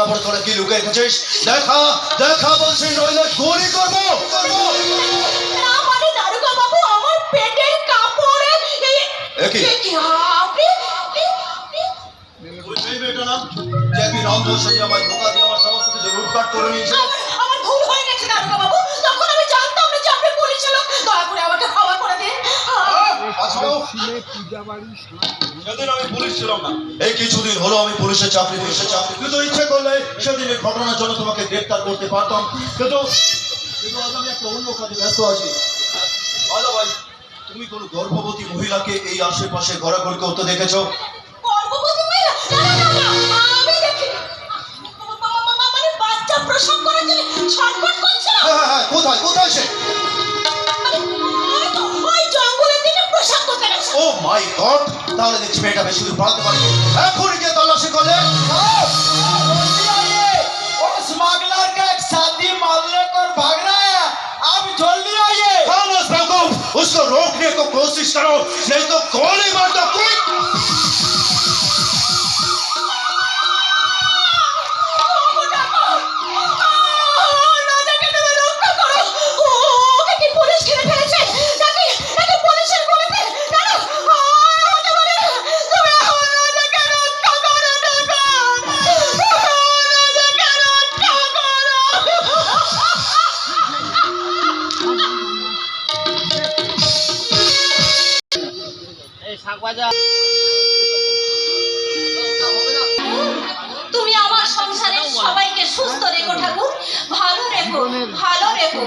কাপড় তোরা কি লুকিয়ে রেখেছিস? দেখা দেখা বলছি, নইলে গুলি করবো। না মানে দারোগা বাবু, আমার পেটের কাপড়ে কি আমার ধোকা দিয়ে আমার সমস্ত কিছু লুটপাট করে নিয়েছিল। আমার ভুল হয়ে গেছে দারোগা বাবু, তখন আমি জানতাম না যে আপনি পুলিশ লোক। দয়া করে আমাকে ক্ষমা করে দিন। সেদিন আমি পুলিশ ছিলাম না, এই কিছুদিন হলো আমি পুলিশের চাকরি কিন্তু ইচ্ছে করলে সেদিনের ঘটনার জন্য তোমাকে গ্রেফতার করতে পারতাম, কিন্তু আজ আমি একটা অন্য কাজে ব্যস্ত আছি। আচ্ছা ভাই, তুমি কোনো গর্ভবতী মহিলাকে এই আশেপাশে ঘোরাঘুরি করতে দেখেছো? গর্ভবতী মহিলা? না, আমি দেখিনি। মানে বাচ্চা প্রসব করেছে, ছটফট করছে। হ্যাঁ, কোথায় সে? ওই জঙ্গলের দিকে প্রসব করতে গেছে। ও মাই গড, তাহলে দেখছি মেয়েটা বেশি দূর পালাতে পারে। এখন গিয়ে তল্লাশি করলে स्मगलर का एक साथी मारने पर भाग रहा है, आप जल्दी आइए। खामोश बेवकूफ, उसको रोकने को कोशिश करो, नहीं तो गोली मार दो। তুমি আমার সংসারের সবাইকে সুস্থ রেখো ঠাকুর, ভালো রেখো।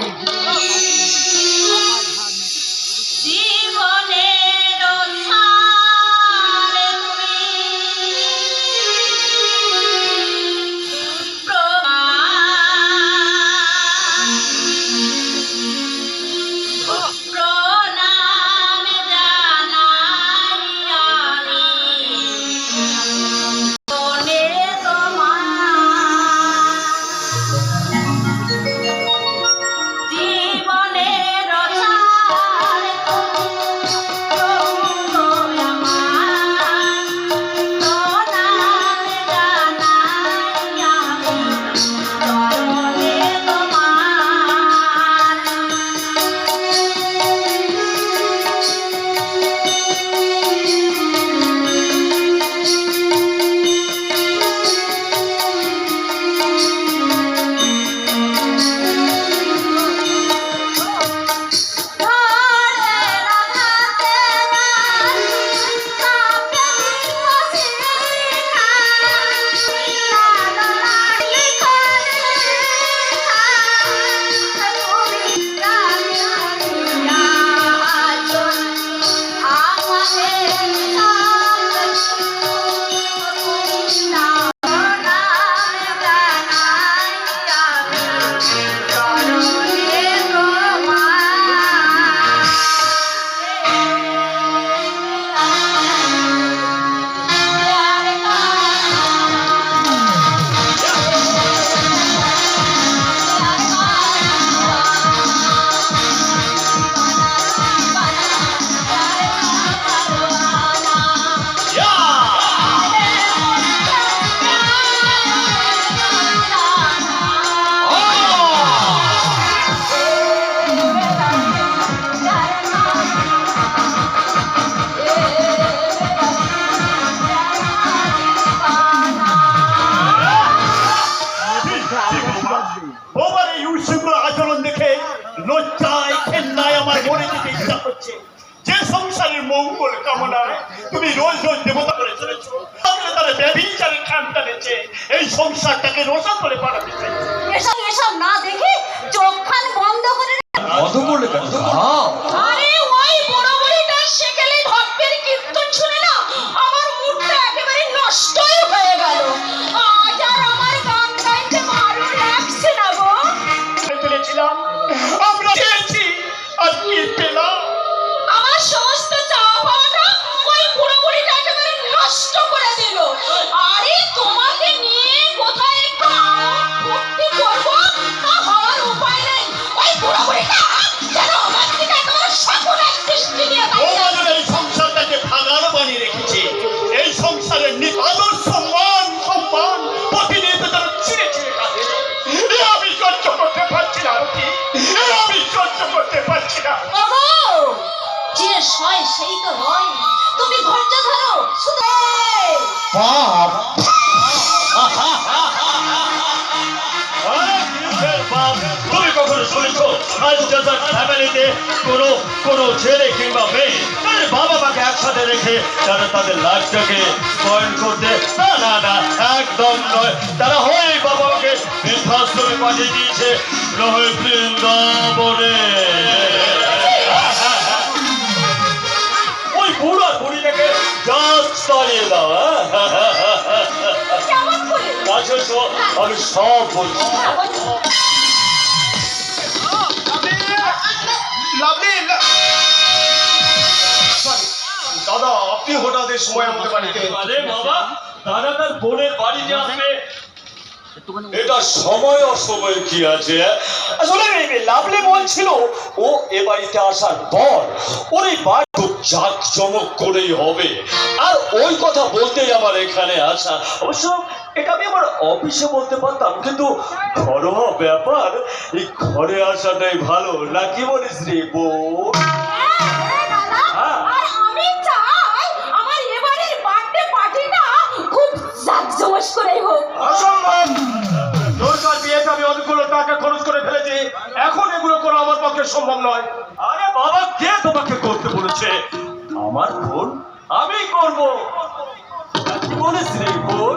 জীবনের সারে তুমি প্রণাম জানাই আমি মনে জীবনের সারে মঙ্গল কামনায় তুমি রোজ রোজ দেবতা করে চলেছ, তারা ব্যভিচারের খান টানেছে, এই সংসারটাকে রোশন করে পাঠাতে চাই। এসব না দেখে চোখ খান বন্ধ করে আরে ওই বড় বড়িটা সেকেলে ভক্তের কীর্তন শুনে না আমার মুডটা একেবারে নষ্টই হয়ে গেল। আজ আর আমার গান গাইতে ভালো লাগছে না গো। পেরেছিলাম আমরা পেয়েছি, আর কি পেলাম? আমার সমস্ত চাওয়া পাওয়াটা ওই বুড়ো বুড়িটা একেবারে নষ্ট করে দিল। আরে তোমাকে নিয়ে কোথায় একটু ফুর্তি করবো তা হওয়ার উপায় নেই। ওই বুড়ো বুড়িটা যেন আমার থেকে একেবারে শেষ হয় সেই তো নয়। তুমি ধৈর্য ধরো শুধু। বাপ তুমি কখনো শুনেছো আজ যাদের ফ্যামিলিতে কোনো ছেলে কিংবা মেয়ে তাদের বাবা মাকে একসাথে রেখে তারা তাদের লাইফটাকে পয়েন্ট করতে? না না না, একদম নয়। তারা হয় বাবা মাকে বৃদ্ধাশ্রমে পাঠিয়ে দিয়েছে, নয় বৃন্দাবনে। ওই বুড়া বুড়িটাকে জাস্ট তাড়িয়ে দাও। কেমন করে? কাছে তো আমি সব বলছি। দাদা, আপনি হঠাৎ এই সময় আমাদের বাড়িতে? আরে বাবা, দাদা তার বোনের বাড়িতে আসবে, এটা সময় অসময় কি আছে? আসলে লাভলি বলছিল ও এ বাড়িতে আসার পর ওর এই বাড়ি খুব জাঁকজমক করেই হবে, আর ওই কথা বলতেই আমার এখানে আসা। অবশ্য এটা আমি আমার অফিসে বলতে পারতাম, কিন্তু ঘরোয়া ব্যাপার, এই ঘরে আসাটাই ভালো, নাকি বলিস রে বউ? আর আমি চাই আমার এবারের বার্থডে পার্টিটা খুব জাঁকজমক করেই হোক। অসম্ভব! দরকার বিয়েতে আমি অনেকগুলো টাকা খরচ করে ফেলেছি, এখন এগুলো করা আমার পক্ষে সম্ভব নয়। আরে বাবা, কে তোমাকে করতে বলেছে? আমার বোন, আমি করব। কি বলিস রে বোন?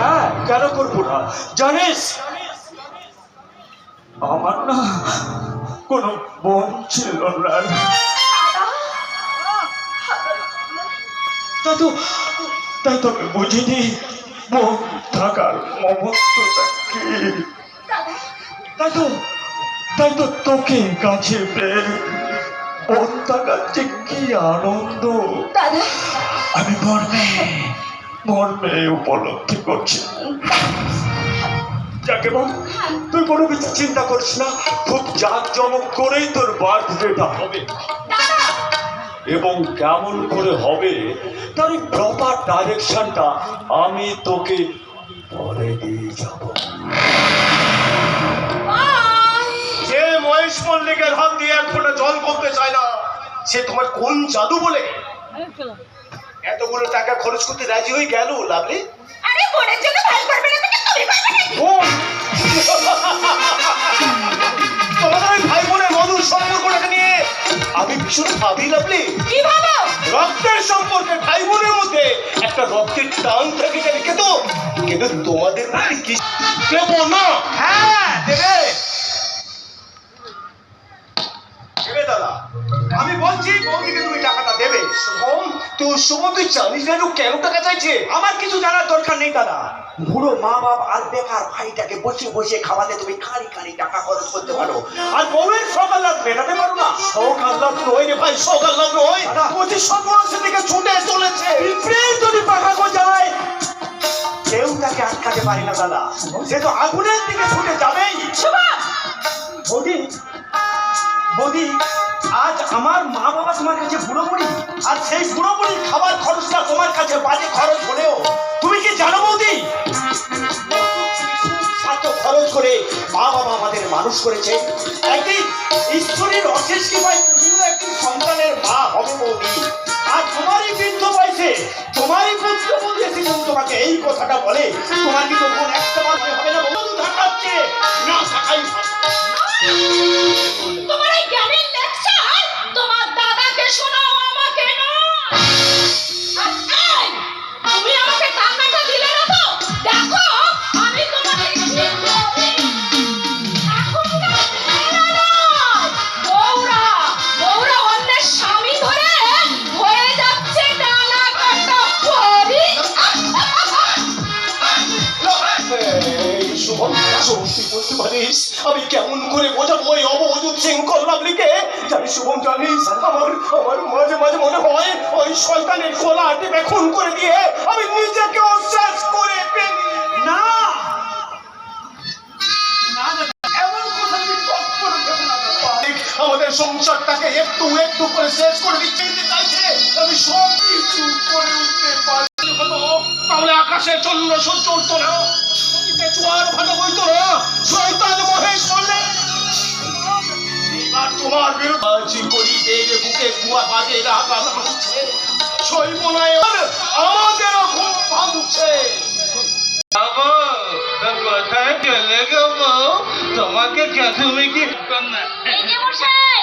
হ্যাঁ, কেন করবো না? জানিস আমার না কোনো বোন ছিল না। তাই তো আমি বুঝিনি বোন থাকার মমত্বটা কি। তাই তো তোকে কাছে পেয়ে বোন থাকার যে কি আনন্দ দাদা, আমি মর্মে উপলব্ধি করছি। যাকে বল, তুই কোনো কিছু চিন্তা করিস না, খুব জাঁকজমক করেই তোর বার্থডেটা হবে, এবং কেমন করে হবে তার প্রপার ডাইরেকশনটা আমি তোকে পরে দিয়ে যাব। যে মহেশ মল্লিকের হাত দিয়ে এক ফোঁটা জল করতে চায় না, সে তোমার কোন জাদু বলে এতগুলো টাকা খরচ করতে রাজি হয়ে গেল? লাভলি, আরে বোনের জন্য ভাই করবে না তুমি করবে নাকি? তোমাদের ওই ভাই বোনের মধুর সম্পর্কটাকে নিয়ে আমি ভীষণ ভাবি। লাভলি, কি ভাবো? রক্তের সম্পর্কে ভাই বোনের মধ্যে একটা রক্তের টান থাকে জানি, কিন্তু তোমাদের মধ্যে কি দেব না? হ্যাঁ, দেবে দাদা, আমি বলছি বৌদিকে তুমি টাকাটা দেবে। শুভম, তুই জানিস না কেন টাকা চাইছে? আমার কিছু জানার দরকার নেই দাদা। বুড়ো মা বাপ আর বেকার ভাইটাকে বসে বসে খাওয়াতে তুমি খালি টাকা খরচ করতে পারো, আর বউয়ের শখ আহ্লাদ মেটাতে পারো না। শখ আহ্লাদ নয় রে ভাই, শখ আহ্লাদ নয়, বলছি সর্বনাশের দিকে ছুটে চলেছে। যদি পাখা যায় কেউ তাকে আটকাতে পারি না দাদা, সে তো আগুনের দিকে ছুটে যাবেই। বৌদি, আজ আমার মা বাবা তোমার কাছে বুড়ো বুড়ি, আর সেই বুড়ো বুড়ির খাবার খরচটা তোমার কাছে বাজে খরচ হলেও তুমি কি জানো বৌদি, খরচ করে মা বাবা আমাদের মানুষ করেছে, একদিন ঈশ্বরের অশেষ কৃপায় তুমিও একটি সন্তানের মা হবে বৌদি। আর তোমারই বৃদ্ধ বয়সে তোমারই পুত্রবধূ এসে যদি তোমাকে এই কথাটা বলে, তোমার কি তখন একটা বার হবে না? বন্ধু থাকাচ্ছে না, থাকাই তোমার এই জ্ঞানের লেকচার তোমার দাদাকে শোনাও, আমাকে নয়। আর এই, তুমি আমাকে টাকাটা দিলে না তো? দেখো আমি তোমাকে ঠিক করে এখন না বউরা অন্যের স্বামী ধরে হয়ে যাচ্ছে ডানা কাটা পরি। আমি কেমন করে বোঝাবো ওই অবধূত শৃঙ্খল লাভলিকে? জানিস শুভম, জানিস আমার মাঝে মাঝে মনে হয় ওই শয়তানের খোলা টিপে খুন করে দিয়ে আমি নিজেকে শেষ করে ফেলি। না, এমন কথা আমি কখনো ভেবো না দাদা। আমাদের সংসারটাকে একটু একটু করে শেষ করে দিতে চাইছে, আমি সব কিছু করে উঠতে পারি, তাহলে আকাশে চন্দ্র সূর্য উঠতো না, জোয়ার ভাটা বইতো না, শয়তান মহেশ বললে এবার তো তোমার বিরুদ্ধে চিকরিদের বুকে কুয়া বাজে আঘাত হচ্ছে সইব না আমাদেরও খুব ভাবছে। কোথায় চলে গো? তোমাকে তুমি কি এই যে মশাই,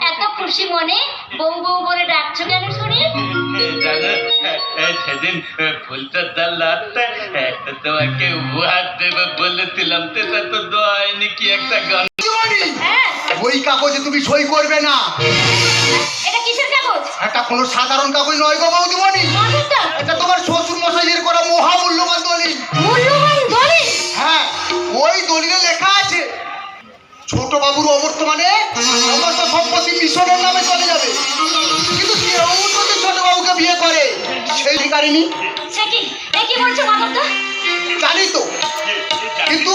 এত খুশি মনে বউ বউ বলে ডাকছো কেন শুনি? জানো, সেদিন ফুলটার ডাল রাতে একটা তোমাকে উপহার দেবে বলেছিলাম, সেটা তো দেওয়া হয়নি। কি একটা গান। হ্যাঁ, ওই কাগজে তুমি সই করবে না। এটা কিসের কাগজ? এটা কোনো সাধারণ কাগজ নয় গো বৌদিমণি। মাধবদা, এটা তোমার শ্বশুর মশাইয়ের করা মহামূল্যবান দলিল। মূল্যবান দলিল? হ্যাঁ, ওই দলিলে লেখা আছে ছোট বাবুর অবর্তমানে সমস্ত সম্পত্তি মিশনের নামে চলে যাবে, কিন্তু কেউ যদি ছোট বাবুকে বিয়ে করে সেই ভিখারিনী। সে কি? এ কি বলছো মাধবদা? জানি তো, কিন্তু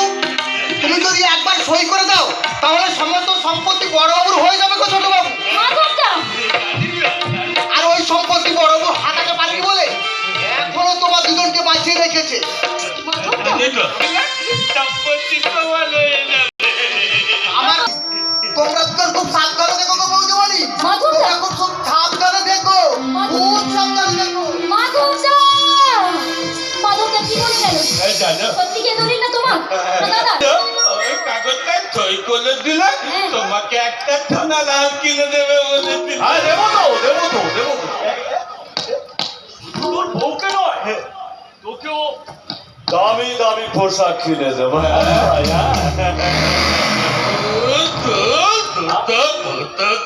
তুমি যদি একবার সই করে দাও তাহলে সমস্ত সম্পত্তি বড় বাবুর হয়ে যাবে গো ছোট বাবু। মাধবদা, আর ওই সম্পত্তি বড় বাবু হাতাতে পারেনি বলে এখনো তোমার দুজনকে বাঁচিয়ে রেখেছে। মাধবদা, সম্পত্তি তোমার হয়ে যাবে। আমার তোমরা দুজন খুব সাবধানে দেখো গো বৌদিমণি। মাধবদা, তোমরা খুব সাবধানে দেখো, খুব সাবধানে দেখো। মাধবদা, মাধবদা কি বলে গেল? সত্যি কি দলিল না তোমার? না দাদা, ওই কাগজটা সই করে দিলে তোমাকে একটা থানা লাল কিনে দেবে বলেছিল। হ্যাঁ দেবো তো দেবো তো দেবো তো। তোর বউকে নয়, তোকেও দামি দামি পোশাক কিনে দেবো।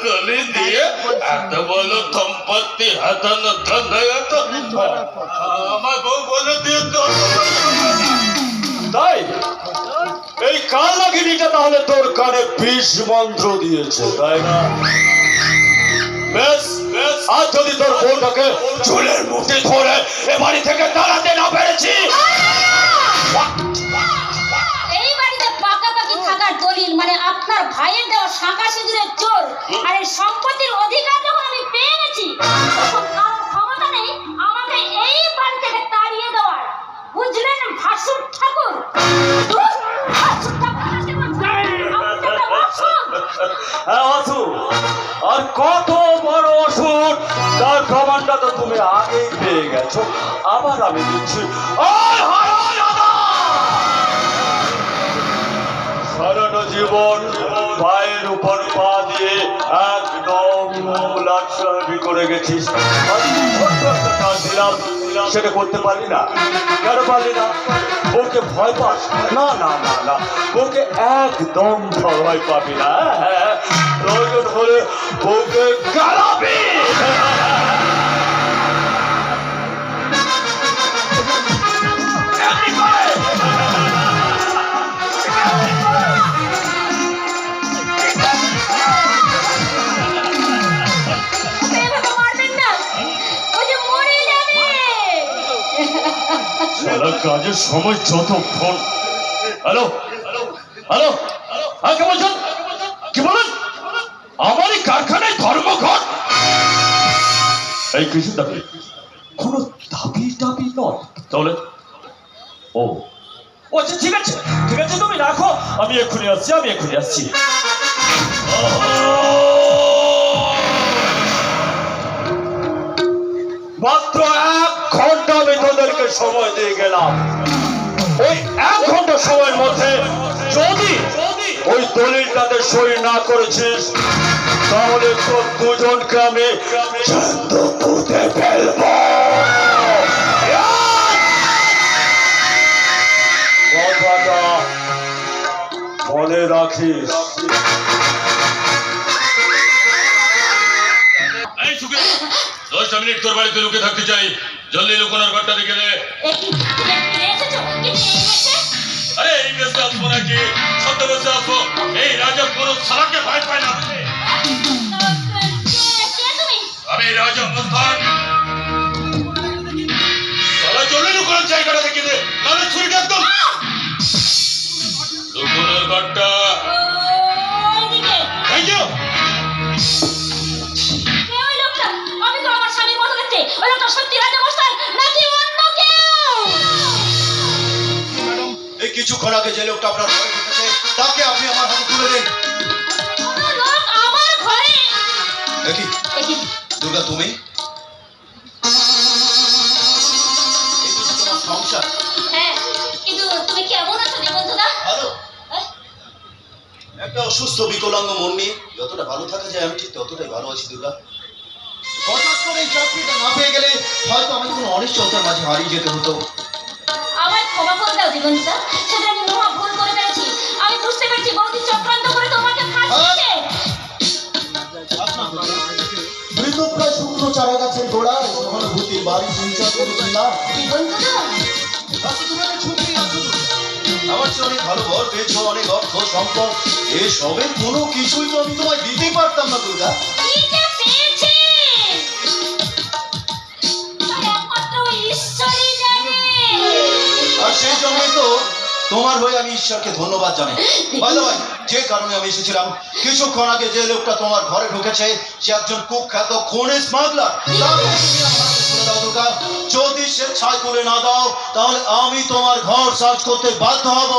করে দিয়ে এত বড় সম্পত্তি হাতানো আমার বউ বলে দিয়ে তাই এই কালনাগিনীটা তাহলে তোর কানে বিষ মন্ত্র দিয়েছে, তাই না? বেশ বেশ, আর যদি তোর বউটাকে চুলের মুঠি ধরে এ বাড়ি থেকে তাড়াতে না পেরেছি, এই বাড়িতে পাকাপাকি থাকার দলিল মানে আপনার ভাইয়ের দেওয়া শাঁখা সিঁদুরের চোর আর এই সম্পত্তির অধিকার যখন আমি পেয়ে গেছি, তখন কারোর ক্ষমতা নেই আমাকে এই বাড়ি থেকে তাড়িয়ে দেওয়ার। বুঝলেন ভাসুর ঠাকুর? ধুর, ভাসুর ঠাকুর কাকে বলছেন? আপনি তো একটা ভাসুর। হ্যাঁ আসু, আর কত বড় অসুর তার প্রমাণটা তো তুমি আগেই পেয়ে গেছো। আবার আমি দিচ্ছি, সারাটা জীবন পায়ের উপর পা দিয়ে একদম লাটসাবি করে গেছিস, আমি ছোট্ট একটা কাজ দিলাম, সেটা করতে পারলি না। কেন পারলি না? ওকে ভয় পাস? না না না না, ওকে একদম ভয় পাবি না। প্রয়োজন হলে ওকে গালাবি। এভাবে মারবেন না, ওই যে মরে যাবে। সারা কাজের সময় যতক্ষণ। হ্যালো হ্যালো, কে বলছেন? কি বলেন? আমার এই কারখানায় ধর্মঘট? এই কিছু দাবি, কোনো দাবি দাবি নয়। তাহলে ও আচ্ছা, ঠিক আছে ঠিক আছে, তুমি রাখো, আমি এক্ষুনি আসছি। মাত্র 1 ঘন্টা আমি তোদেরকে সময় দিয়ে গেলাম। ওই 1 ঘন্টা সময়ের মধ্যে যদি ওই দলিলটাতে সই না করেছিস তাহলে তোর দুজনকে আমি জ্যান্ত পুঁতে ফেলবো। কথাটা মনে রাখিস। এই সুখে 10 মিনিট তোর বাড়িতে লুকে থাকতে চাই। জলদি লুকোনোর ঘরটা দেখে দে। এসেছো? কি এসেছে? আরে এই বেশে আসবো নাকি? ছদ্ম বেশে আসবো? এই রাজা কোনো সালাকে ভয় পায় না। কে তুমি? আমি রাজা মস্তান। সালা জলদি লুকোনোর জায়গাটা দেখে দে, নাহলে ছুরিটা একদম। লুকোনোর ঘরটা। ওইদিকে। Thank you. কে ওই লোকটা? আমি তো আমার স্বামীর মতো দেখতে। ওই লোকটা সত্যি রাজা মস্তান নাকি অন্য কেউ? ম্যাডাম, এই কিছুক্ষণ আগে যে লোকটা আপনার ঘরে ঢুকেছে তাকে আপনি আমার হাতে তুলে দিন। কোনো লোক আমার ঘরে বিকলাঙ্গ মন নিয়ে যতটা ভালো থাকা যায় আমি ঠিক ততটাই ভালো আছি দুর্গা। হঠাৎ করে এই চাকরিটা না পেয়ে গেলে হয়তো আমি কোনো অনিশ্চয়তার মাঝে হারিয়ে যেতে হতো। আমায় ক্ষমা করে দাও দিগন্ত, সেটা আমি মহা ভুল করে ফেলেছি। আমি বুঝতে পেরেছি বৌদি চক্রান্ত করে তোমাকে ফাঁসিয়েছে। মৃতপ্রায় শুকনো চারা গাছের গোড়ায় সহানুভূতির বাড়ি সঞ্চার করেছিলাম। দিগন্ত আমার চেয়ে অনেক ভালো ঘর পেয়েছো, অনেক অর্থ সম্পদ, এসবের কোনো কিছুই তো আমি তোমায় দিতেই পারতাম না দুর্গা। কি যে পেয়েছি তা একমাত্র ঈশ্বরই জানে। আর সেই জন্যই তো তোমার হয়ে আমি ঈশ্বরকে ধন্যবাদ জানাই। বাই দ্য ওয়ে, যে কারণে আমি এসেছিলাম, কিছুক্ষণ আগে যে লোকটা তোমার ঘরে ঢুকেছে সে একজন কুখ্যাত খনি স্মাগলার। যদি সে ছাই তুলে না দাও তাহলে আমি তোমার ঘর সার্চ করতে বাধ্য হব।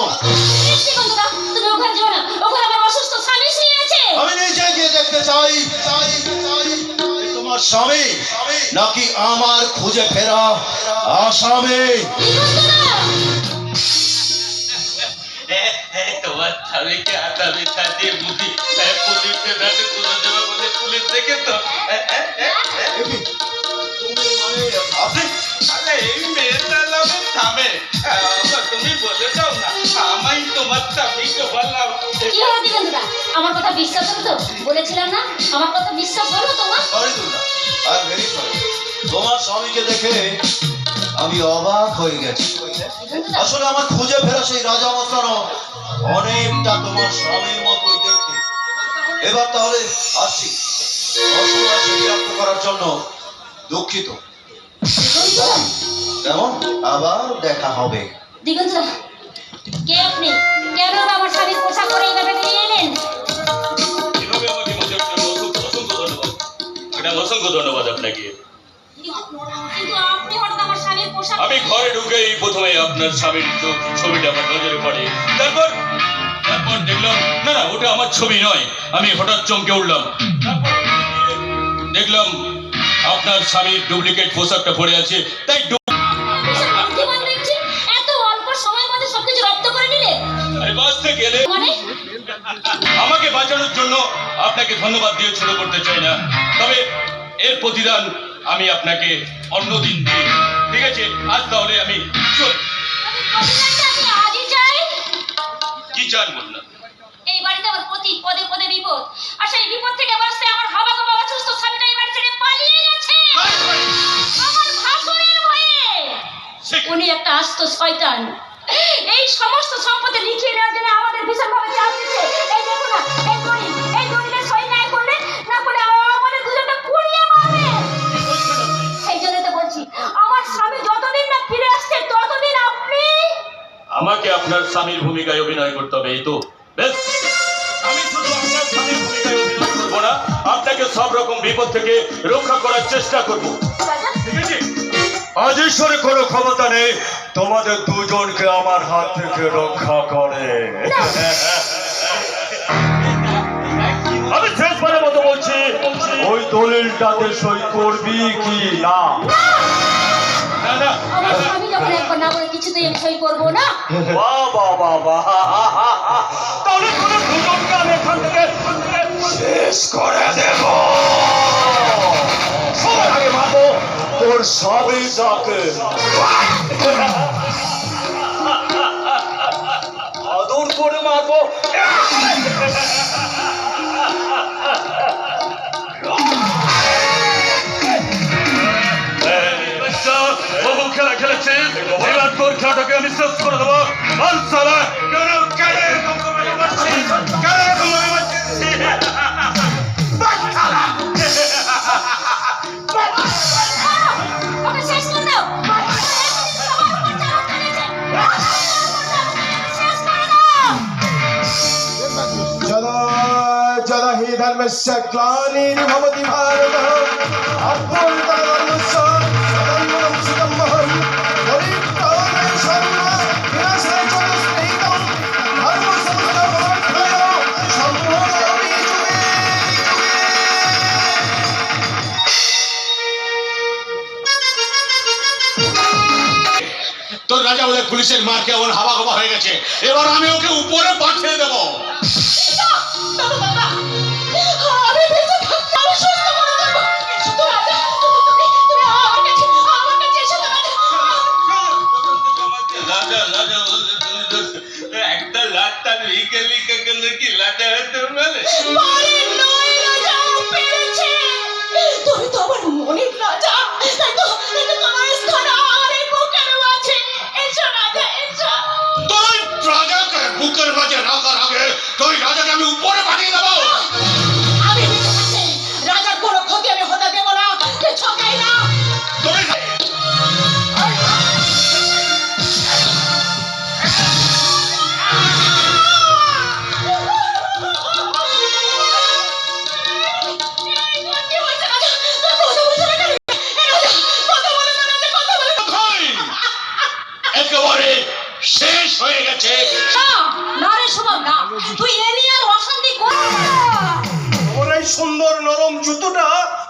দিগন্তদা, তুমি ওখানে যেও না, ওখানে আমার অসুস্থ স্বামী শুয়ে আছে। আমি নিজে গিয়ে দেখতে চাই যে তোমার স্বামী নাকি আমার খুঁজে ফেরা আসামে। তোমার স্বামীকে হাতা ব্যথা দিয়ে বুদ্ধি পুলিশের হাতে তুলে দেবে বলে পুলিশ দেখে তো তুমি মানে আপনি আরে এই মেয়েটা নামে থামে তুমি বলে দাও না আমি তোমার স্বামীকে বললাম। কি হলো দিগন্তদা, আমার কথা বিশ্বাস হলো তো? বলেছিলাম না আমার কথা বিশ্বাস হলো তোমার? Sorry Durga, I am very sorry. তোমার স্বামীকে দেখে আমি অবাক হয়ে গেছি। দিগন্তদা, আসলে আমার খুঁজে ফেরা সেই রাজা মস্তানো অনেকটা তোমার স্বামীর মতোই দেখতে। এবার তাহলে আসছি, অসময়ে বিরক্ত করার জন্য দুঃখিত। দিগন্তদা, কেমন আবার দেখা হবে। দিগন্তদা, কে আপনি? কেন আমার স্বামীর পোশাক পরে এইভাবে বেরিয়ে এলেন? এভাবে আমাকে মজার জন্য অসংখ্য ধন্যবাদ। ম্যাডাম, অসংখ্য ধন্যবাদ আপনাকে। কিন্তু আপনি হঠাৎ আমার স্বামীর পোশাক আমি ঘরে ঢুকেই প্রথমে আপনার স্বামীর ছবিটা আমার নজরে পড়ে, তারপর দেখলাম না না ওটা আমার ছবি নয়। আমি হঠাৎ চমকে উঠলাম, তারপর দেখলাম আপনার স্বামীর ডুপ্লিকেট পোশাকটা পরে আছে। তাই ভীষণ বুদ্ধিমান দেখছি, এত অল্প সময়ের মধ্যে সবকিছু রপ্ত করে নিলে। আরে বাঁচতে গেলে মানে আমাকে বাঁচানোর জন্য আপনাকে ধন্যবাদ দিয়ে ছোট করতে চাই না, তবে এর প্রতিদান আমি আপনাকে অন্য দিন দিই। ঠিক আছে, আজ তাহলে আমি চলি। প্রতিদানটা আমি আজই চাই। কি চান বললাম? এই বাড়িতে আমার প্রতি পদে পদে বিপদ, আর সেই বিপদ থেকে বাঁচতে আমার হাবা গোবা অসুস্থ স্বামীটা এই বাড়ি ছেড়ে পালিয়ে গেছে আমার ভাসুরের ভয়ে। উনি একটা আস্ত শয়তান। এই সমস্ত সম্পত্তি লিখিয়ে নেওয়ার জন্য আমাদের ভীষণভাবে চাপ দিচ্ছে। এই দেখো না, এই দলিলে সই না করলে আমাদের দুজনটা পুড়িয়ে মারবে। সেই জন্য তো বলছি, আমার স্বামী যতদিন না ফিরে আসছে ততদিন আপনি আমাকে আপনার স্বামীর ভূমিকায় অভিনয় করতে হবে, এই তো বেশ। আমি শুধু আপনার স্বামীর ভূমিকায় অভিনয় করবো না, আপনাকে সব রকম বিপদ থেকে রক্ষা করার চেষ্টা করবো। রাজা, ঠিক আছে? আজ ঈশ্বরের কোনো ক্ষমতা নেই তোমাদের দুজনকে আমার হাত থেকে রক্ষা করে। আমি শেষবারের মতো বলছি, ওই দলিলটাতে সই করবি কি না? না না, আমার স্বামী যখন একবার না বলে কিছুতেই আমি সই করবো না। বাহ বাহ বাহ বাহ, তাহলে তোদের দুজনকে আমি এখান থেকে শেষ করে দেব। সবার আগে মারবো তোর স্বামীটাকে। আদর করে মারবো। বহু খেলা খেলেছিস, এবার তোর খেলাটাকে আমি শেষ করে দেবো। ওকে শেষ করে দাও। শেষ করে দাও। जदा जदा हि धर्मस्य ग्लानिर्भवति भारत अभ्युत्थानस्य सदन्तं सुखमहं परित्राणाय सर्व विनाशाय च स्नेहितं धर्मसंस्थापनार्थाय सम्पूर्णामि जुगे তোর রাজা বলে পুলিশের মার কেমন হাওয়া হয়ে গেছে, এবার আমি ওকে উপরে পাঠিয়ে দেবো। দাদা, দাদা,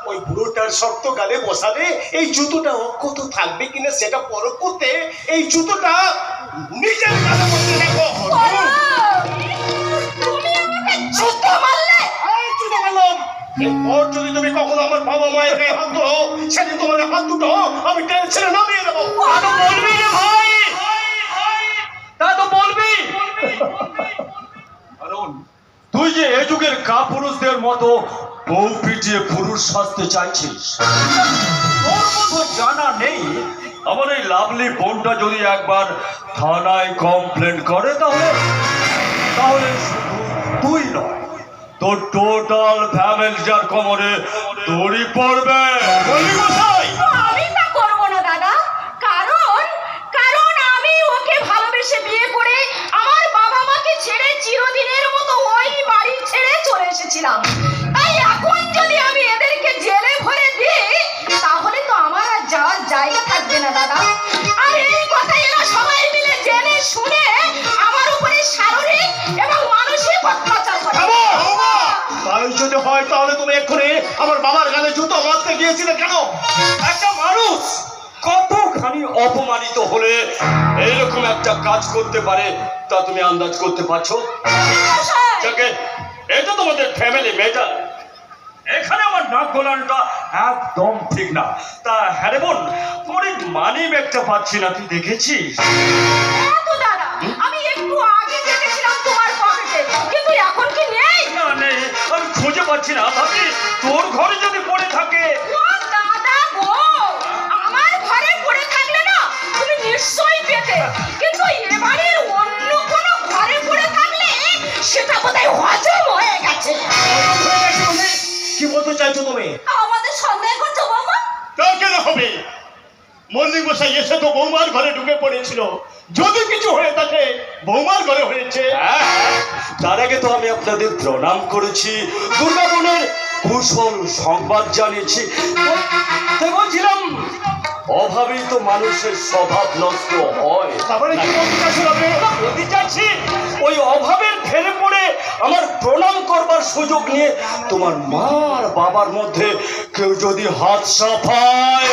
ওই বুড়োটার শক্ত গালে বসালে এই জুতোটা অক্ষত থাকবে কিনা সেটা পরখ করতে এই জুতোটা নিজের গালে বসে দেখো। তুমি আমাকে জুতো মারলে? এই জুতো মারলাম। এরপর যদি তুমি কখনো আমার বাবা মায়ের গায়ে হাত ধরো, সেদিন তোমার হাত দুটো আমি টেনে ছেড়ে নামিয়ে দেবো। তা তো বলবি রে ভাই, তা তো বলবি। কারণ তুই যে এ যুগের কাপুরুষদের মতো বউ পিটিয়ে পুরুষ সাজতে চাইছিস, তোর মতো জানা নেই আমার এই লাভলি বোনটা যদি একবার থানায় কমপ্লেন করে তাহলে তাহলে শুধু তুই নয়, তোর টোটাল ফ্যামিলিটার কোমরে দড়ি পড়বে। বলি মশাই, আমি তা করব না দাদা, কারণ কারণ আমি ওকে ভালোবেসে বিয়ে করে আমার বাবা মাকে ছেড়ে চিরদিনের মতো ওই বাড়ি ছেড়ে চলে এসেছিলাম। তাই এখন যদি আমি এদেরকে জেলে ভরে দিই তাহলে তো আমার আর যাওয়ার জায়গা থাকবে না দাদা। আর এই কথা এরা সবাই মিলে জেনে শুনে আমার উপরে শারীরিক এবং মানসিক অত্যাচার করে। তাই যদি হয় তাহলে তুমি এক্ষুনি আমার বাবার গালে জুতো মারতে গিয়েছিলে কেন? একটা মানুষ কতখানি অপমানিত হলে এরকম একটা কাজ করতে পারে তা তুমি আন্দাজ করতে পারছো? যাকে এটা তোমাদের ফ্যামিলি ম্যাটার, এখানে আমার নাক গোলানটা একদম ঠিক না। তা হ্যাঁ রে বোন, তোর মানি ব্যাগটা পাচ্ছি না, তুই দেখেছিস? তো দাদা, আমি একটু আগে দেখেছিলাম তোমার পকেটে, কিন্তু এখন কি নেই? না নেই, আমি খুঁজে পাচ্ছি না। ভাবি তোর ঘরে যদি পড়ে থাকে। ও দাদা গো, আমার ঘরে পড়ে থাকলে না তুমি নিশ্চয়ই পেতে, কিন্তু এবারের অন্য কোনো ঘরে পড়ে থাকলে সেটা বোধহয় হজম হয়ে গেছে। কি বলতে চাইছো তুমি? আমাদের সন্দেহ করছো বাবা? তা কেন হবে? মল্লিক মশাই এসে তো বৌমার ঘরে ঢুকে পড়েছিল। যদি কিছু হয়ে থাকে বৌমার ঘরে হয়েছে। তার আগে তো আমি আপনাদের প্রণাম করেছি, দুর্গা বোনের কুশল সংবাদ জানিয়েছি। তাই বলছিলাম, অভাবেই তো মানুষের স্বভাব নষ্ট হয়। তারপরে কি বলতে চাইছো আপনি? বলতে চাচ্ছি, ওই অভাবের ফেরে পড়ে আমার প্রণাম করবার সুযোগ নিয়ে তোমার মা আর বাবার মধ্যে কেউ যদি হাত সাফায়।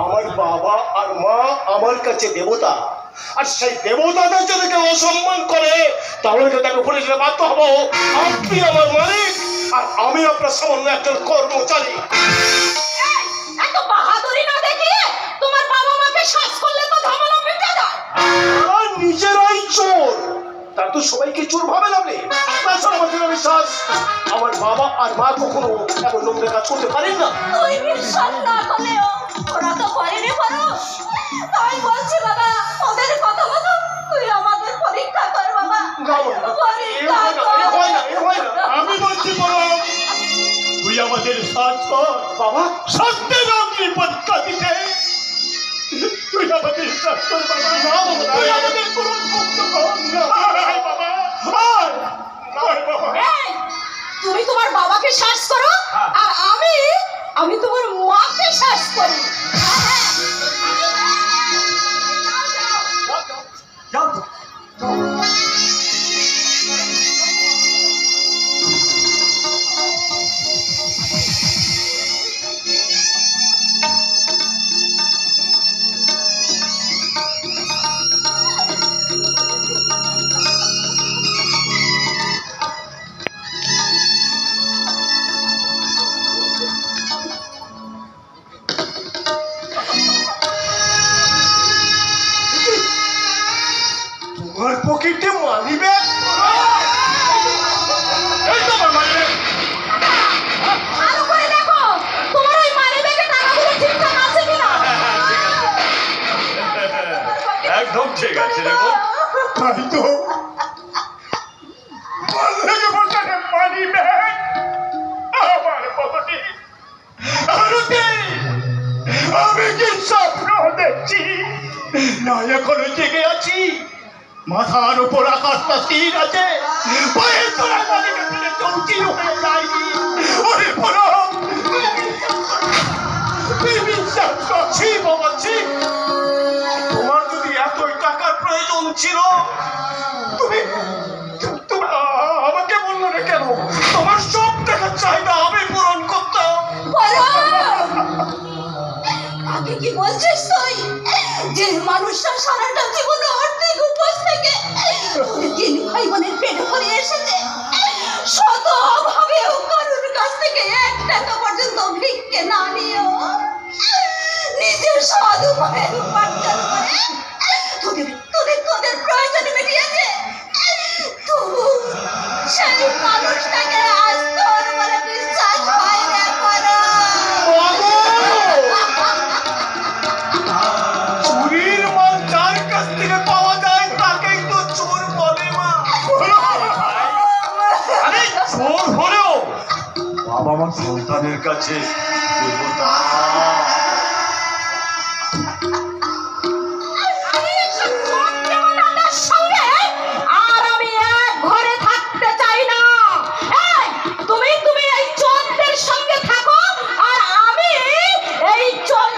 আমার বাবা আর মা আমার কাছে দেবতা, আর সেই দেবতাদের যদি কেউ অসম্মান করে তাহলে তো তাকে পুলিশ বাধ্য হবো। আপনি আমার মালিক আর আমি আপনার সামান্য একজন কর্মচারী। এই, এত বাহাদুরি না দেখিয়ে তোমার বাবা মাকে শ্বাস করলে তো ঝামেলা মিটে যায়। আর নিজেরাই চোর, তার তো সবাইকে চোর ভাবেন আপনি। তাছাড়া আমার দৃঢ় বিশ্বাস আমার বাবা আর মা কখনো এমন লোকের কাজ করতে পারেন না। তুই বিশ্বাস না করলেও ওরা তো করেনি বলো। তাই বলছি বাবা, ওদের কথা মতো তুই আমাদের পরীক্ষা কর বাবা। পরীক্ষা কর। আমি বলছি বরং তুই আমাদের সাথ কর বাবা, সত্যের অগ্নি পরীক্ষা দিতে তুই আমাদের সাথ কর বাবা। না বাবা, তুই আমাদের ক্রোধ মুক্ত কর। আয় বাবা, আয়, আয় বাবা। এই, তুমি তোমার বাবাকে শ্বাস করো আর আমি তোমার মাকে শ্বাস করি। যাও। তোমার পকেটে মানি ব্যাগ? এই তো আমার মানি ব্যাগ। ভালো করে দেখো তোমার ওই মানি ব্যাগে টাকাগুলো ঠিকঠাক আছে কিনা। একদম ঠিক আছে রে বোন। তাই তো মানি ব্যাগ আমার পকেটে। আরতি, আমি কি স্বপ্ন দেখছি না এখনো জেগে আছি? মাথার উপর আকাশটা স্থির আছে, পায়ের তলায় মাটিটা ফেলে চৌচির হয়ে যায়নি। ওরে পরম, বিশ্বাস করছি বাবাচ্ছি। তোমার যদি এতই টাকার প্রয়োজন ছিল তুমি আমাকে বললে না কেন? তোমার সব টাকার চাহিদা আমি বলছিস তুই? যে মানুষটা সারাটা জীবন অর্ধেক উপোস থেকে তোদের 3 ভাই বোনের পেট ভরে এসেছে, শত অভাবেও কারোর কাছ থেকে 1 টাকা পর্যন্ত ভিক্ষে না নিয়েও নিজের সৎ উপায়ে উপার্জন করে তোদের প্রয়োজন মিটিয়েছে, তবু সেই মানুষটাকে আজ তোর বলে বিশ্বাস হয় না করো। চুরির মাল যার কাছ থেকে পাওয়া যায় তাকেই তো চোর বলে মা। আরে চোর হলেও বাবা মা সন্তানের কাছে দেবতা। আমি এসব চোর দেবতাদের সঙ্গে আর আমি এক ঘরে থাকতে চাই না। এই, তুমি এই চোরদের সঙ্গে থাকো আর আমি এই চোর।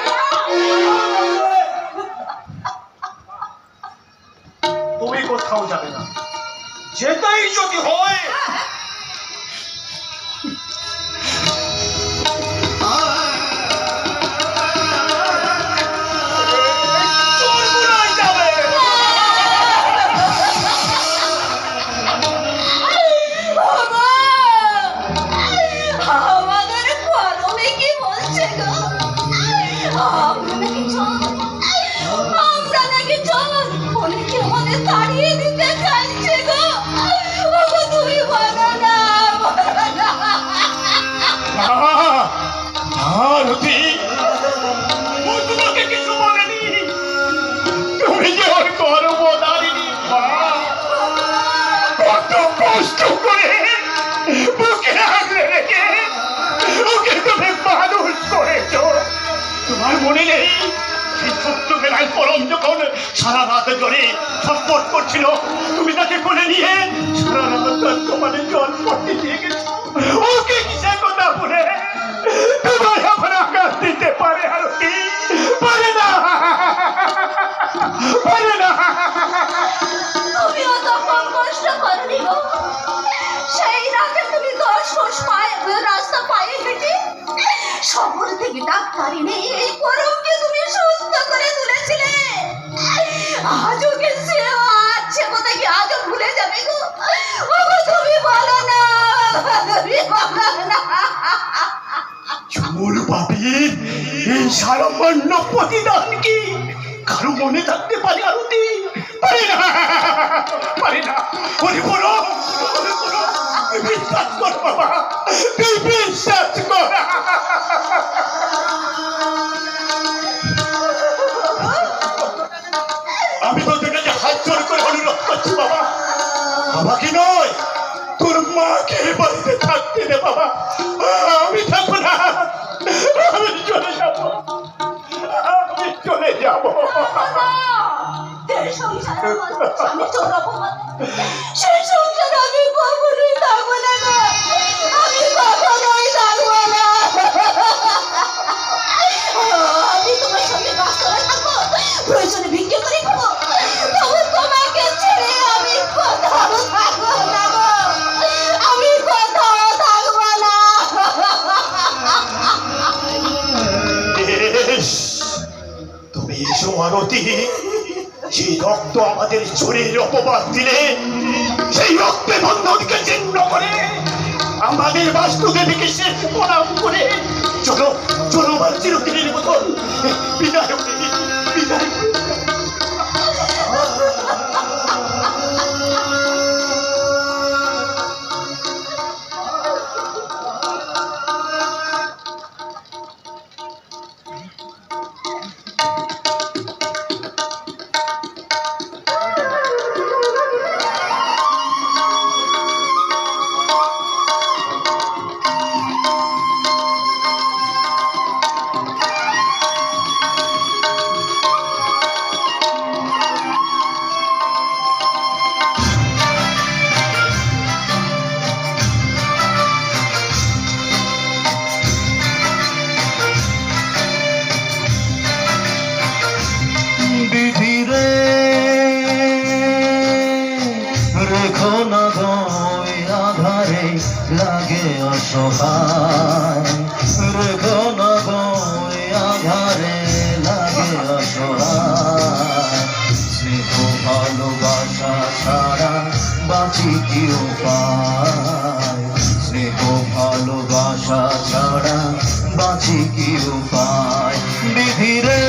তুমি কোথাও যাবে না, যেটাই যদি হয় চোরগুলোই যাবে। বাবা, আমাদের কলমে কি বলছে গো? আমরা নাকি চোর বলে কি আমাদের তাড়িয়ে দিতে চাইছে গো? বাবা, তুমি বলো না, বলো না। ভারতী, ও তোমাকে কিছু বলেনি? তুমি যে ওর গর্ভধারিণী মা, কত কষ্ট করে বুকে আগলে রেখে ওকে তুমি মানুষ করেছ। তোমার মনে নেই সেই ছোট্টবেলায় পরম যখন সারা রাত ধরে ছটফট করছিল, তুমি তাকে কোলে নিয়ে সারা রাত তোমার জল পড়তে দিয়ে গেছো? ওকে কিসের কথা বলে তোমার এখন আঘাত দিতে পারে? আর কি পারে না, পারে না। তুমিও তো কম কষ্ট করনি গো। সেই রাতে তুমি 10 কোষ রাস্তা পায়ে হেঁটে শহর থেকে ডাক্তার এনে এই পরমকে তুমি সুস্থ করে তুলেছিলে। আজও কি সেও আছে কোথায় কি আজও ভুলে যাবে গো? ওগো, তুমি বলো না, তুমি বলো না। চোর বাবির এই সারমান্য প্রতিদান কি কারো মনে থাকতে পারে? আরতি পারে না, পারে না। ওরে বলো, বিশ্বাস কর বাবা, তুই বিশ্বাস কর। আমি তোদের কাছে হাত জোর করে অনুরোধ করছি বাবা, আমাকে নয় তোর মাকে বাড়িতে থাকতে দে বাবা। আমি থাকবো না, আমি চলে যাবো, আমি চলে যাবো। এই সংসারে আমার স্বামী চোর অপমান, সেই সংসারে আমি কখনোই থাকবো না গো। আমি কখনোই থাকবো না। আমি তোমার সঙ্গে কাজ করে থাকবো, প্রয়োজনে ভিক্ষে করে খাবো, তবু তোমাকে ছেড়ে আমি কোথাও থাকবো না গো। আমি কোথাও থাকবো না। তুমি এসো আরতি, সেই রক্ত আমাদের চোরের অপবাদ দিলে, সেই রক্তে বন্ধনকে চিহ্ন করে আমাদের বাস্তুদেবীকে শেষ প্রণাম করে চলো, চলো আমার চিরদিনের মতন বিদায় হয়ে, বিদায় হয়ে। লাগে অসহায় রেখো না গো আধারে লাগে উপায় স্নেহ ভালোবাসা ছাড়া বাঁচি কি উপায় বিধি রে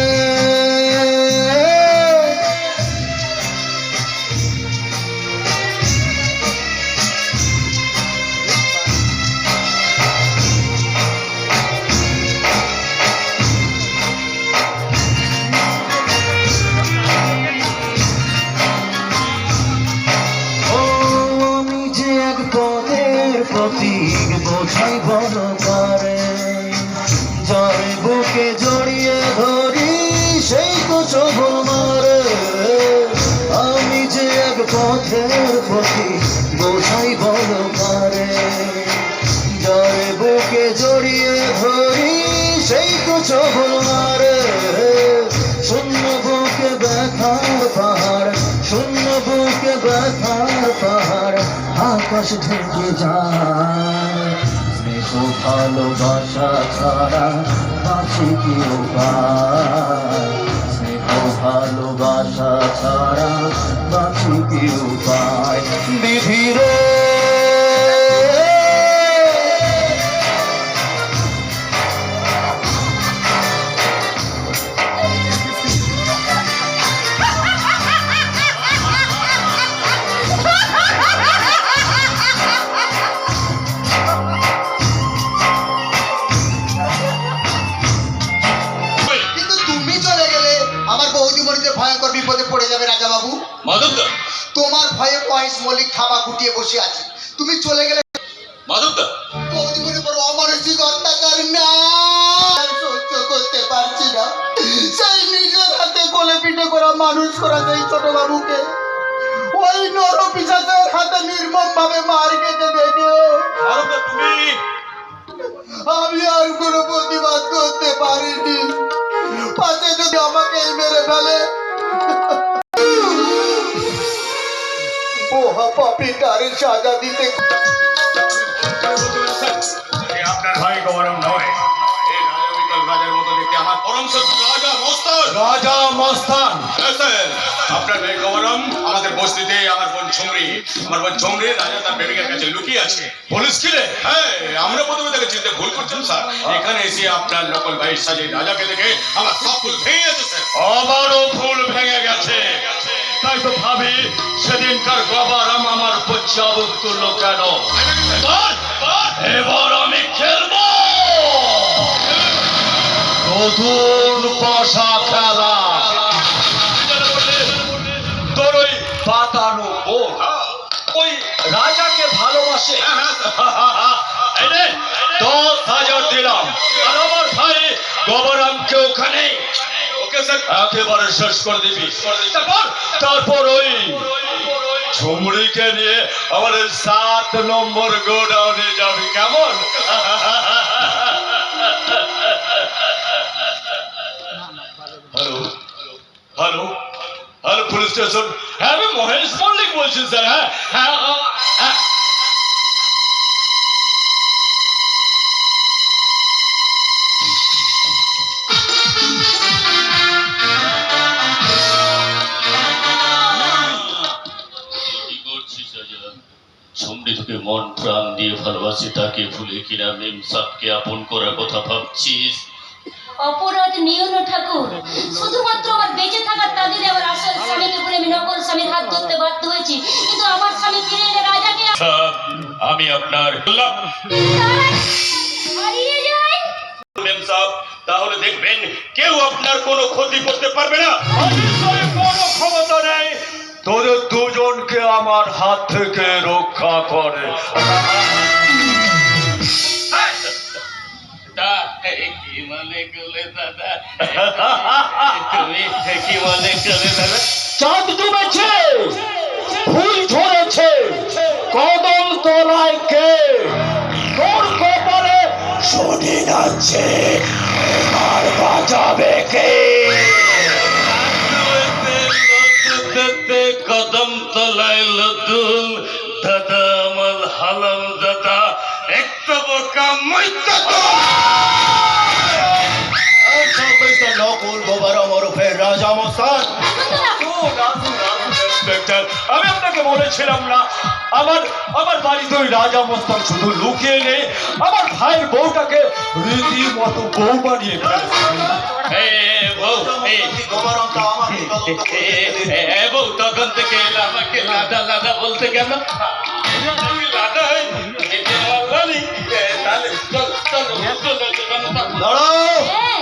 প্রতীক বোঝাই বল পারে যারে বুকে জড়িয়ে ধরি সেই তো চোখল মারে আমি যে এক পথের প্রতীক বোঝাই বল পারে যারে বুকে জড়িয়ে ধরি সেই তো চোখল মারে শূন্য বুকে ব্যথার পাহাড় শূন্য বুকে ব্যথার পাহাড় আকাশ ঢেকে যায় স্নেহ ভালোবাসা ছাড়া বাঁচি কি উপায় স্নেহ ভালোবাসা ছাড়া বাঁচি কি উপায় বিধি রে ভয়ঙ্কর বিপদে পড়ে যাবে রাজা বাবু মাধবদা তোমার ভয়ে মহেশ মল্লিক থাবা গুটিয়ে বসে আছে তুমি চলে গেলে মাধবদা বৌদিমণির বড় অমানসিক অত্যাচার না সহ্য করতে পারছি না সেই নিজের হাতে কোলে পিঠে করা মানুষ করা সেই ছোট বাবুকে ওই নর পিশাচের হাতে নির্মম ভাবে মার খেতে দেখে মাধবদা তুমি আমি আর কোনো প্রতিবাদ করতে পারিনি পাশে যদি আমাকে মেরে ফেলে পোহা পাপিটারে সাজা দিতে আপনার ভাই গৌরব নয় এই রাজা বিকল রাজার মতো দেখতে আমার পরম শত্রু রাজা মস্তান রাজা মস্তান আপনার ভাই গৌরব আমাদের বস্তিতে আমার বোন ঝুমরি রাজা তার প্রেমিকার কাছে লুকিয়ে আছে পুলিশ কি রে হ্যাঁ আমরা প্রথমে তাকে চিনতে ভুল করছিলাম স্যার এখানে এসে আপনার নকল ভাইয়ের সাজে রাজাকে দেখে আমার সব ফুল ভেঙে গেছে স্যার আমারও ফুল ভেঙে গেছে তাই তো ভাবি সেদিনকার গবারাম আমার পশ্চাবুক তুললো কেন এবার আমি খেলবো নতুন পাশা খেলা তোর ওই পাতানো বোন ওই রাজাকে ভালোবাসে 10,000 দিলাম আর আমার ভাই গবরামকে ওখানে ওকে স্যার একেবারে শেষ করে দিবি তারপর ওই ঝুমড়িকে নিয়ে আমাদের 7 নম্বর গোডাউনে যাবি কেমন hello hello hello police station হ্যাঁ আমি মহেশ মল্লিক বলছি স্যার হ্যাঁ হ্যাঁ হ্যাঁ সমৃদ্ধকে মন প্রাণ দিয়ে ভালোবাসি তাকে ভুলে কিনা মেম সাপকে আপন করার কথা ভাবছিস অপরাধ নিও না ঠাকুর শুধুমাত্র আমার বেঁচে থাকার তাগিদে আমার আসল স্বামীকে বলে আমি নকল স্বামীর হাত ধরতে বাধ্য হয়েছি কিন্তু আমার স্বামী ফিরে এলে রাজাকে আমি আপনার হারিয়ে যায় মেম সাপ তাহলে দেখবেন কেউ আপনার কোনো ক্ষতি করতে পারবে না কোনো ক্ষমতা নেই তোদের দুজনকে আমার হাত থেকে রক্ষা করে কি মনে করলে দাদা তুমি কি মনে করলে দাদা চাঁদ ডুবেছে ফুল ঝরেছে কদম তলায় কে তোর কপালে শনি নাচছে এবার বাজাবে কে কদম তলায় লতুল দাদা আমার হালাম দাদা একটা বোকা মইতা নকুল গোবরম ওরফে রাজা মস্তান রাজু ইন্সপেক্টর, আমি আপনাকে বলেছিলাম না আমার আমার বাড়িতে ওই রাজা মস্তান শুধু লুকিয়ে নেই, আমার ভাইয়ের বউটাকে রীতিমতো বউ বানিয়ে ফেলেছে। বউ গোবরমটা আমাকে তদন্ত করতে দিন। বউ তখন থেকে আমাকে লাদা লাদা বলতে গেল লাদা হয় তাহলে দাঁড়াও, হ্যাঁ,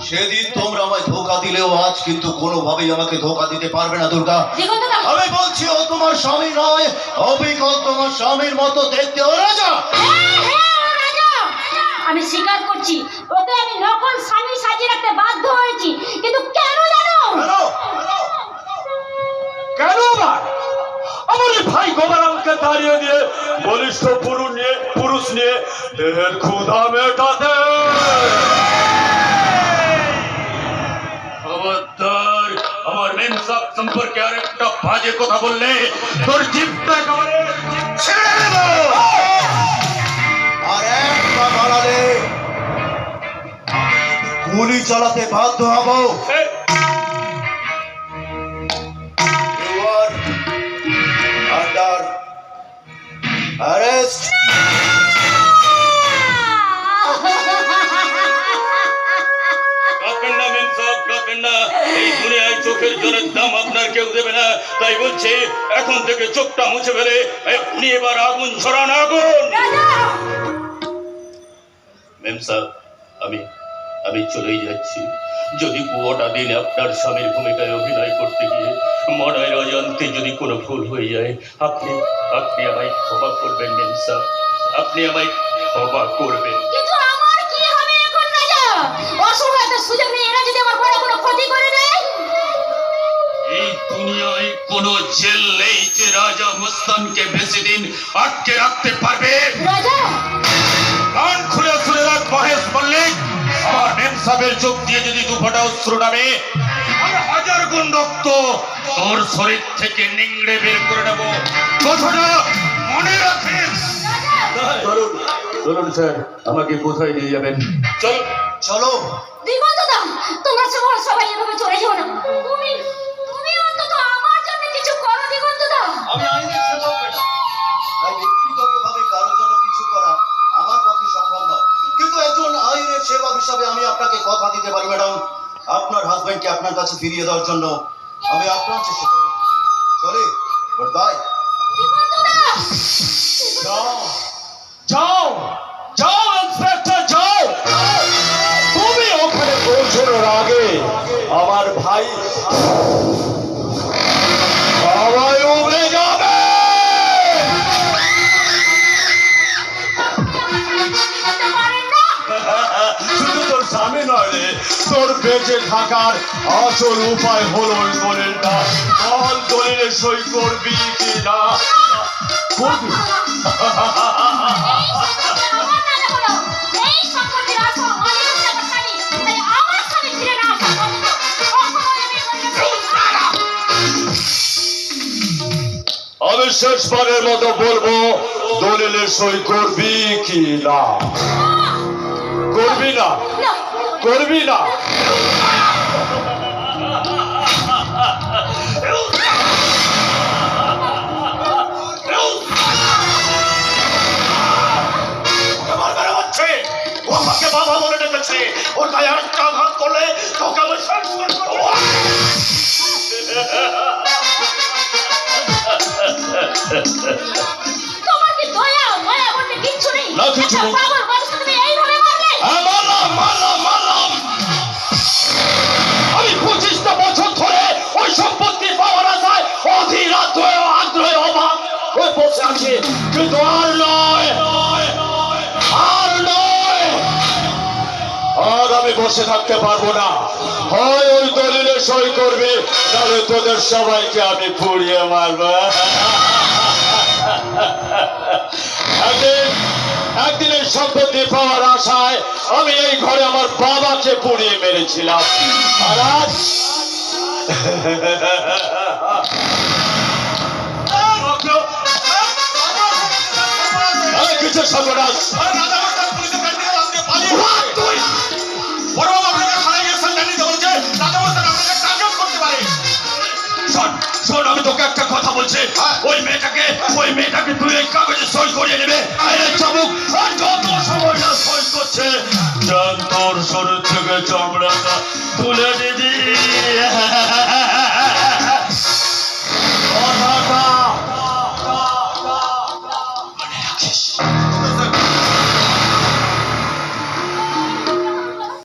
সেদিন তোমরা আমায় ধোকা দিলেও আজ কিন্তু কোনোভাবেই আমাকে ধোকা দিতে পারবে না দুর্গা। দিগন্ত দা, আমি বলছি ও তোমার স্বামী নয়, অবিকল তোমার স্বামীর মতো দেখতে ও রাজা। হ্যাঁ, হ্যাঁ, ও রাজা। আমি স্বীকার করছি ওকে আমি নকল স্বামী সাজিয়ে রাখতে বাধ্য হয়েছি, কিন্তু কেন জানো? কেন? কেন আমার এই ভাই গোবরামকে তাড়িয়ে দিয়ে বলিষ্ঠ পুরুষ নিয়ে দেহের ক্ষুধা মেটাতে? খবরদার আমার মেন সাহেব সম্পর্কে আরেকটা বাজে কথা বললে তোর জিভটা একেবারে ছেড়ে দেবো। আর একটা বাড়ালে গুলি চালাতে বাধ্য হব। You are under arrest. কাকেন্না মেন সাহেব, কাকেন্না, এই দুনিয়ায় চোখের জলের দাম আপনার কেউ দেবে না, তাই বলছে এখন থেকে চোখটা মুছে ফেলে আপনি এবার আগুন ছড়ান, আগুন। রাজা, মেম সাহেব, আমি চলেই যাচ্ছি। যদি পুরোটা দিন আপনার স্বামীর ভূমিকায় অভিনয় করতে গিয়ে মনের অজান্তে যদি কোনো ভুল হয়ে যায়, আপনি আমায় ক্ষমা করবেন মেম সাহেব, আপনি আমায় ক্ষমা করবেন। কিন্তু আমার কি হবে এখন রাজা? অসময়ে সুযোগ নিয়ে এরা যদি আমার বড় কোনো ক্ষতি করে দেয়? এই দুনিয়ায় কোনো জেল নেই যে রাজা মস্তানকে বেশি দিন আটকে রাখতে পারবে। রাজা, কান খুলে শুনে রাখ মহেশ মল্লিক, আমার মেম সাহেবের চোখ দিয়ে যদি দু ফোঁটা অশ্রু নামে আমি 1000 গুণ রক্ত তোর শরীর থেকে নিংড়ে বের করে নেবো, কথাটা মনে রাখিস। চলুন স্যার, আমাকে কোথায় নিয়ে যাবেন? চল। চলো। দিগন্ত দা, তোমরা সবাই এভাবে চলে যাও না। তুমি অন্তত আমার জন্য কিছু করো দিগন্ত দা। আমি আইনের সেবক ম্যাডাম, তাই ব্যক্তিগতভাবে কারোর জন্য কিছু করা আমার পক্ষে সম্ভব নয়, কিন্তু একজন আইনের সেবক হিসাবে আমি আপনাকে কথা দিতে পারি ম্যাডাম, আপনার হাজবেন্ডকে আপনার কাছে ফিরিয়ে দেওয়ার জন্য আমি আপনার চেষ্টা করব। চলে, গুড বাই। দিগন্ত দা, যাও যাও যাও ইন্সপেক্টর, যাও। তুমি ওখানে পৌঁছানোর আগে আমার ভাই সবাই উড়ে যাবে। করতে পারেন না। শুধু তোর স্বামী নয় রে, তোর বেঁচে থাকার আসল উপায় হলো ওই দলিলটা। বল দলিলে সই করবি কি না? করবি? এই সম্পত্তির আসল মালিক হচ্ছে আমার স্বামী, তাই আমার স্বামী ফিরে না আসা পর্যন্ত কখনো আমি আমি শেষবারের মতো বলবো, দলিলে সই করবি কি না? করবি না? না। করবি না? ও আমাকে বাবা বলে ডেকেছে, ওর গায়ে আরেকটা আঘাত করলে তোকে আমি শেষ করে দেবো। তোমার কি দয়া মায়া বলতে কিচ্ছু নেই? না, কিচ্ছু নেই। একটা পাগল মানুষকে তুমি এইভাবে মারলে? আমি 25টা বছর ধরে ওই সম্পত্তি পাওয়ার আশায় অধীর আগ্রহে অভাব হয়ে বসে আছে, কিন্তু আর নয়, আর আমি বসে থাকতে পারবো না। হয় ওই দলিলে সই করবি, তাহলে তোদের সবাইকে আমি পুড়িয়ে মারবো। একদিন এই সম্পত্তি পাওয়ার আশায় আমি এই ঘরে আমার বাবাকে পুড়িয়ে মেরেছিলাম, আর আজ কিছু সর্বনাশ। শোন, আমি তোকে একটা বলছে ওই মেয়েটাকে তুই এই কাগজে সই করিয়ে নেবে আরে চাবুক আর যত সময় না সই করছে তোর শরীর থেকে চামড়াটা তুলে দিবি